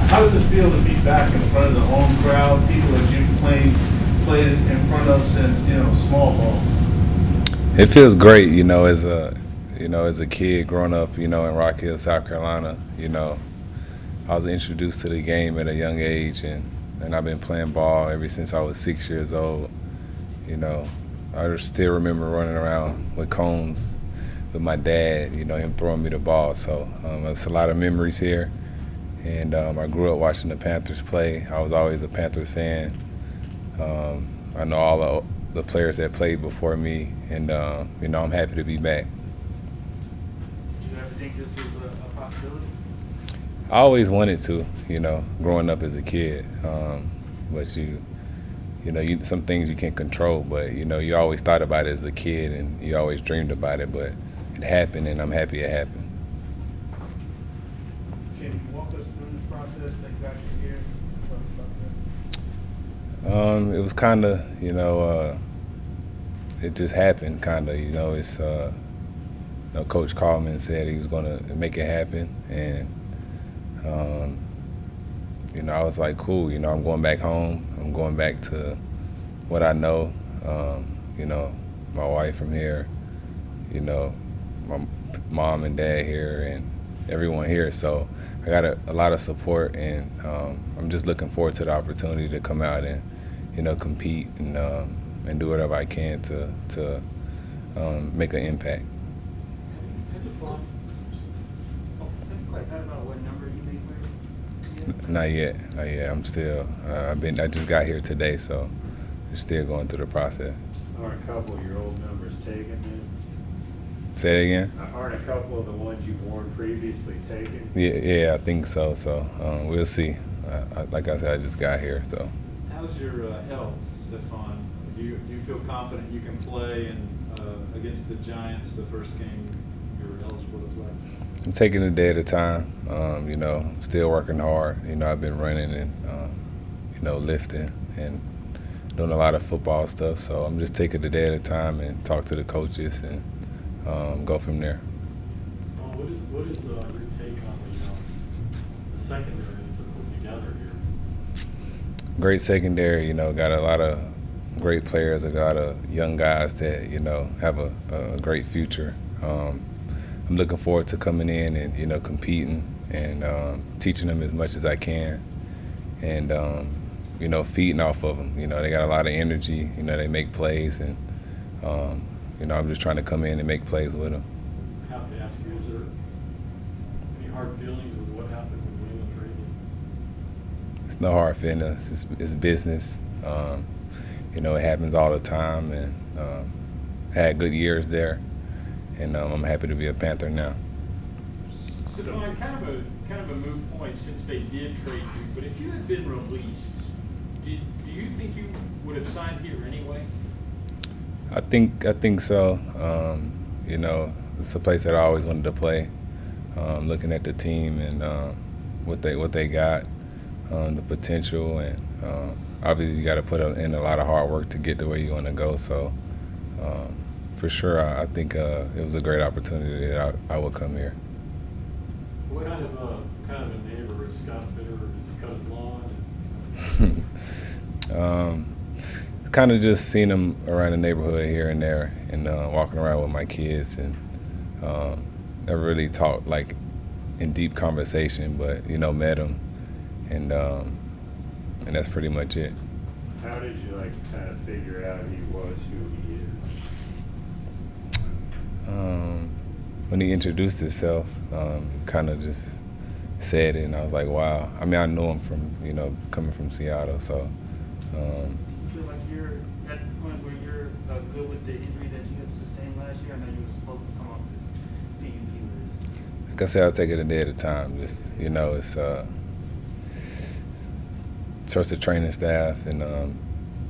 How does it feel to be back in front of the home crowd, people that you played in front of since, small ball? It feels great, as a kid growing up, in Rock Hill, South Carolina. I was introduced to the game at a young age, and I've been playing ball ever since I was 6 years old. I still remember running around with cones with my dad, him throwing me the ball. So it's a lot of memories here. And I grew up watching the Panthers play. I was always a Panthers fan. I know all the players that played before me, and I'm happy to be back. Did you ever think this was a possibility? I always wanted to, growing up as a kid. But some things you can't control, but you always thought about it as a kid, and you always dreamed about it. But it happened, and I'm happy it happened. Can you walk us through this process that got you here? It was kind of, it just happened, kind of. It's Coach called me and said he was going to make it happen, and I was like, cool. I'm going back home. I'm going back to what I know. My wife from here. My mom and dad here, and everyone here. So I got a lot of support, and I'm just looking forward to the opportunity to come out and compete and do whatever I can to make an impact. Not yet. I'm still. I just got here today, so we're still going through the process. Aren't a couple of your old numbers taken then? Say it again. Aren't a couple of the ones you've worn previously taken? Yeah, I think so. So we'll see. Like I said, I just got here, so. How's your health, Stephon? Do you feel confident you can play against the Giants the first game you're eligible to play? I'm taking it a day at a time. Still working hard. I've been running and lifting and doing a lot of football stuff. So I'm just taking it a day at a time and talk to the coaches and go from there. What is your take on the secondary that they're putting together here? Great secondary. Got a lot of great players. A lot of young guys that have a great future. I'm looking forward to coming in and competing and teaching them as much as I can, and feeding off of them. They got a lot of energy. They make plays, and I'm just trying to come in and make plays with them. I have to ask you, is there any hard feelings with what happened with Williams Ray? It's no hard feelings. It's business. It happens all the time, and had good years there. And I'm happy to be a Panther now. Stephon, kind of a moot point since they did trade you, but if you had been released, do you think you would have signed here anyway? I think so. It's a place that I always wanted to play. Looking at the team and what they got, the potential, and obviously you got to put in a lot of hard work to get to where you want to go. So. For sure, I think it was a great opportunity that I would come here. What kind of a neighbor is Scott Fitter? Does he cut his lawn? Kind of just seeing him around the neighborhood here and there, and walking around with my kids, and never really talked like in deep conversation, but met him, and that's pretty much it. How did you kind of figure out he was who he is? When he introduced himself, kind of just said it, and I was like, wow. I mean, I knew him from, coming from Seattle, so. You feel like you're at the point where you're good with the injury that you have sustained last year? I know you were supposed to come off the PUP list. Like I said, I'll take it a day at a time. Just, it's trust the training staff and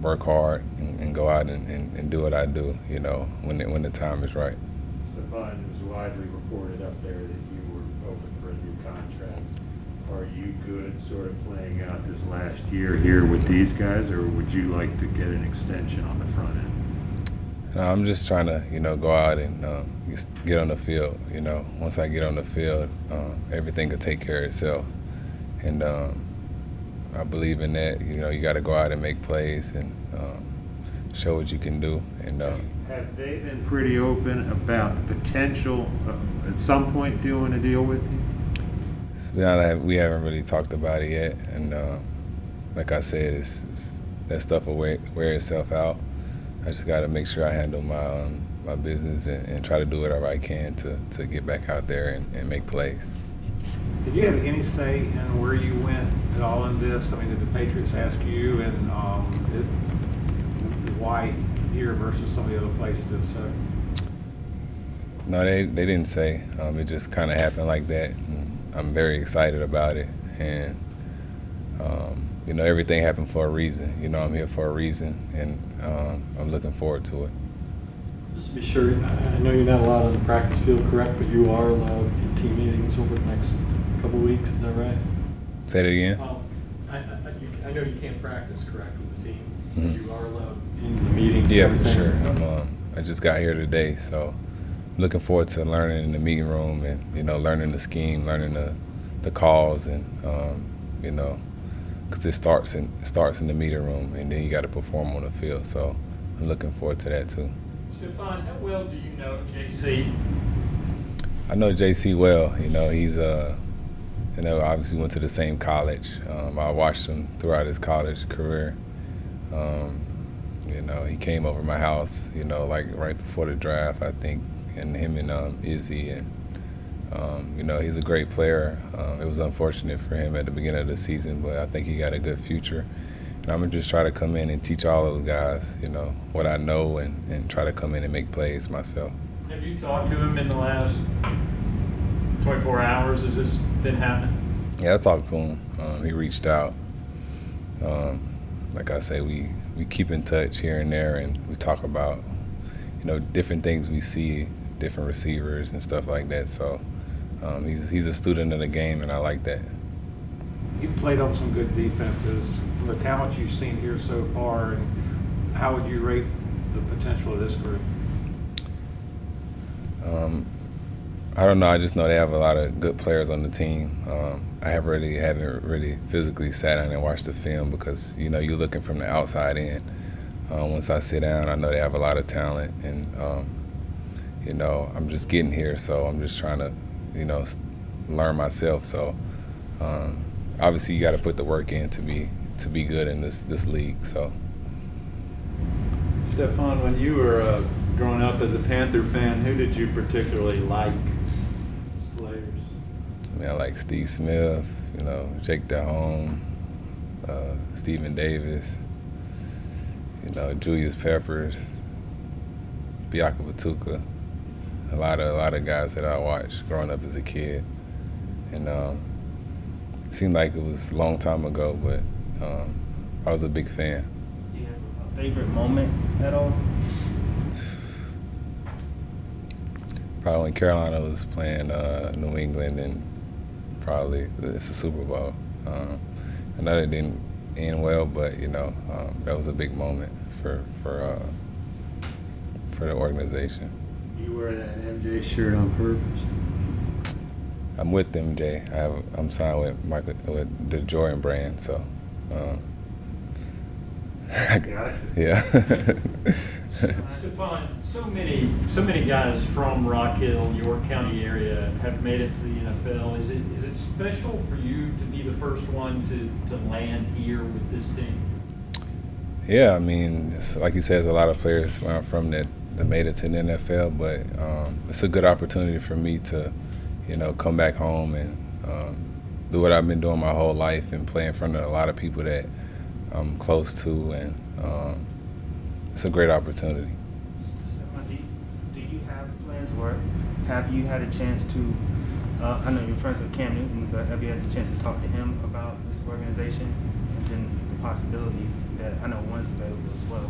work hard and go out and do what I do, when the time is right. Stephon, it was widely reported up there that you were open for a new contract. Are you good sort of playing out this last year here with these guys, or would you like to get an extension on the front end? No, I'm just trying to, go out and get on the field. Once I get on the field, everything will take care of itself. And, I believe in that. You know, you got to go out and make plays and show what you can do. And have they been pretty open about the potential of, at some point, doing a deal with you? to be honest, we haven't really talked about it yet. And like I said, that stuff will wear itself out. I just got to make sure I handle my business and try to do whatever I can to get back out there and make plays. Did you have any say in where you went at all in this? I mean, did the Patriots ask you, and why here versus some of the other places have said? No, they didn't say. It just kind of happened like that. And I'm very excited about it. And, you know, everything happened for a reason. You know, I'm here for a reason, and I'm looking forward to it. Just to be sure, I know you're not allowed on the practice field, correct, but you are allowed team meetings over the next couple of weeks, is that right? Say that again? I know you can't practice, correct, with the team. Mhm. You are allowed in the meetings Yeah, and for sure. everything? I just got here today, so I'm looking forward to learning in the meeting room and, you know, learning the scheme, learning the calls, and, you know, because it starts in the meeting room, and then you got to perform on the field. So I'm looking forward to that too. Stephon, how well do you know JC? I know JC well. You know, he's you know, obviously went to the same college. I watched him throughout his college career. You know, he came over my house, you know, like right before the draft, I think, and him and Izzy, and you know, he's a great player. It was unfortunate for him at the beginning of the season, but I think he got a good future. And I'm gonna just try to come in and teach all those guys, you know, what I know, and try to come in and make plays myself. Have you talked to him in the last 24 hours? Has this been happening? Yeah, I talked to him. He reached out. Like I say, we keep in touch here and there, and we talk about, you know, different things we see, different receivers and stuff like that. So he's a student of the game, and I like that. You played on some good defenses. From the talent you've seen here so far, and how would you rate the potential of this group? I don't know. I just know they have a lot of good players on the team. I haven't really physically sat down and watched the film because, you know, you're looking from the outside in. Once I sit down, I know they have a lot of talent, and you know, I'm just getting here, so I'm just trying to, you know, learn myself. So obviously, you got to put the work in to be good in this league. So, Stephon, when you were growing up as a Panther fan, who did you particularly like as players? I mean, I like Steve Smith, you know, Jake Delhomme, Stephen Davis, you know, Julius Peppers, Biaka Batuka. A lot of guys that I watched growing up as a kid, and it seemed like it was a long time ago, but I was a big fan. Do you have a favorite moment at all? Probably when Carolina was playing New England, and probably it's the Super Bowl. I know it didn't end well, but you know, that was a big moment for the organization. You wear that MJ shirt on purpose? I'm with MJ. I'm signed with the Jordan brand, so. Gotcha. Yeah. Stephon, so many guys from Rock Hill, York County area have made it to the NFL. Is it special for you to be the first one to land here with this team? Yeah, I mean, like you said, there's a lot of players where I'm from that made it to the NFL, but it's a good opportunity for me to, you know, come back home and do what I've been doing my whole life and play in front of a lot of people that I'm close to, and it's a great opportunity. Do you have plans, or have you had a chance to, I know you're friends with Cam Newton, but have you had a chance to talk to him about this organization and then the possibility that I know one's available as well?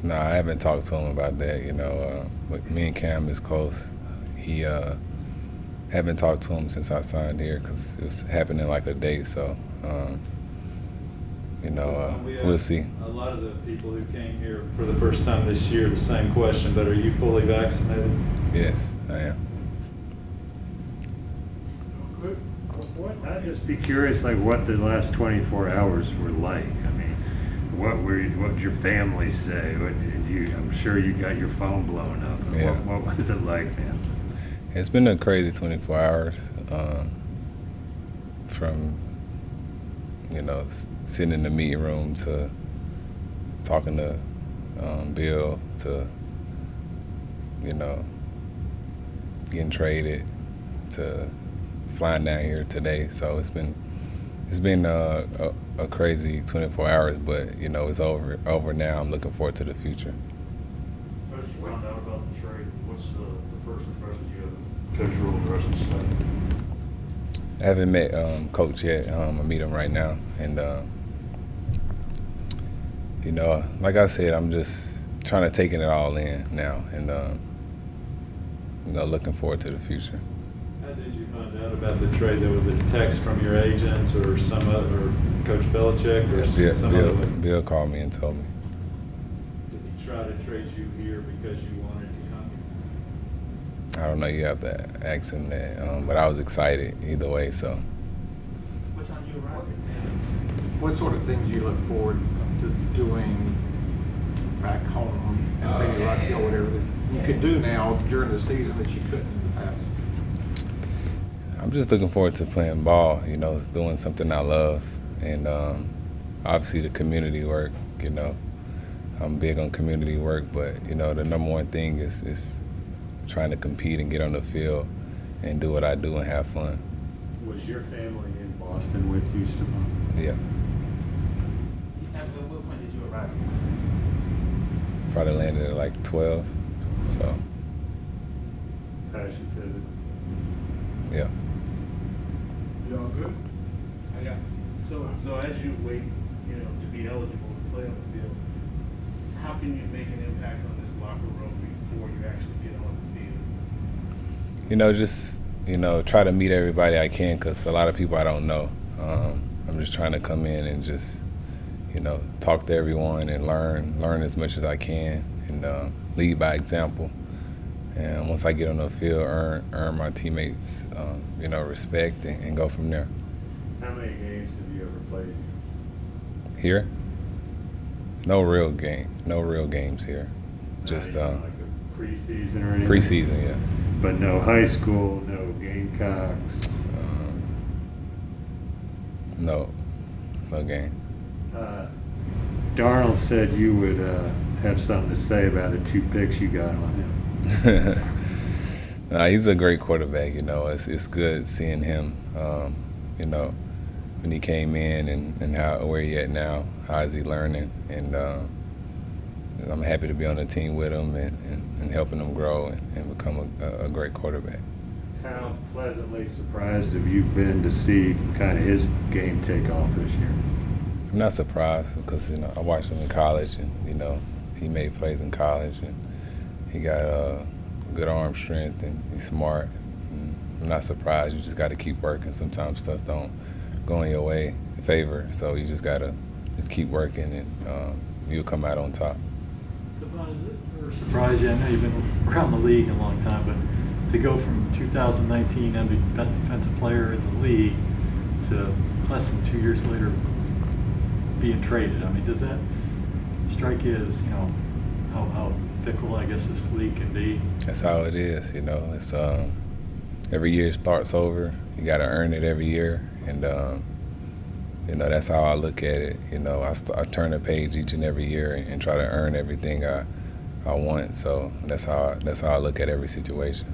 No, I haven't talked to him about that. You know, me and Cam is close. He haven't talked to him since I signed here because it was happening like a day. So, you know, we'll see. A lot of the people who came here for the first time this year, the same question, but are you fully vaccinated? Yes, I am. Good. What I'd just be curious, like, what the last 24 hours were like. I mean, what did your family say? I'm sure you got your phone blown up. Yeah. What was it like, man? It's been a crazy 24 hours. From, sitting in the meeting room to talking to Bill to, getting traded to flying down here today. So it's been a crazy 24 hours, but it's over now. I'm looking forward to the future. As you found out about the trade, what's the first impressions you have of Coach Rule and the rest of the staff? I haven't met Coach yet. I meet him right now, and like I said, I'm just trying to take it all in now, and looking forward to the future. How did you find out about the trade? There was a text from your agents or some other, or Coach Belichick or some other way? Bill called me and told me. Did he try to trade you here because you wanted to come here? I don't know. You have to ask him that, but I was excited either way. So. What time you arrived? What sort of things do you look forward to doing back home and maybe Rock Hill, whatever that you could do now during the season that you couldn't in the past? I'm just looking forward to playing ball, doing something I love, and obviously the community work, I'm big on community work, but, the number one thing is trying to compete and get on the field and do what I do and have fun. Was your family in Boston with you, Stephon? Yeah. At what point did you arrive? Probably landed at like 12, so, How's your visit? yeah. Y'all good? Yeah. So as you wait, to be eligible to play on the field, how can you make an impact on this locker room before you actually get on the field? Just, try to meet everybody I can, because a lot of people I don't know. I'm just trying to come in and just, talk to everyone and learn as much as I can, and lead by example. And once I get on the field, earn my teammates, respect, and go from there. How many games have you ever played? Here? No real games here. Just Not even like a preseason or anything? preseason, yeah. But no high school, no Gamecocks. No game. Darnold said you would have something to say about the 2 picks you got on him. He's a great quarterback. It's good seeing him. When he came in and where he at now, how is he learning, and I'm happy to be on the team with him and helping him grow and become a great quarterback. How pleasantly surprised have you been to see kind of his game take off this year? I'm not surprised because I watched him in college, and he made plays in college, and he got good arm strength, and he's smart. And I'm not surprised. You just got to keep working. Sometimes stuff don't go in your way, favor, so you just got to keep working, and you'll come out on top. Stephon, is it ever surprised you? I know you've been around the league a long time, but to go from 2019 and best defensive player in the league to less than 2 years later being traded, I mean, does that strike you as, how fickle, I guess, this league can be? That's how it is, It's every year it starts over. You got to earn it every year, and that's how I look at it. I turn a page each and every year and try to earn everything I want. So that's how I look at every situation.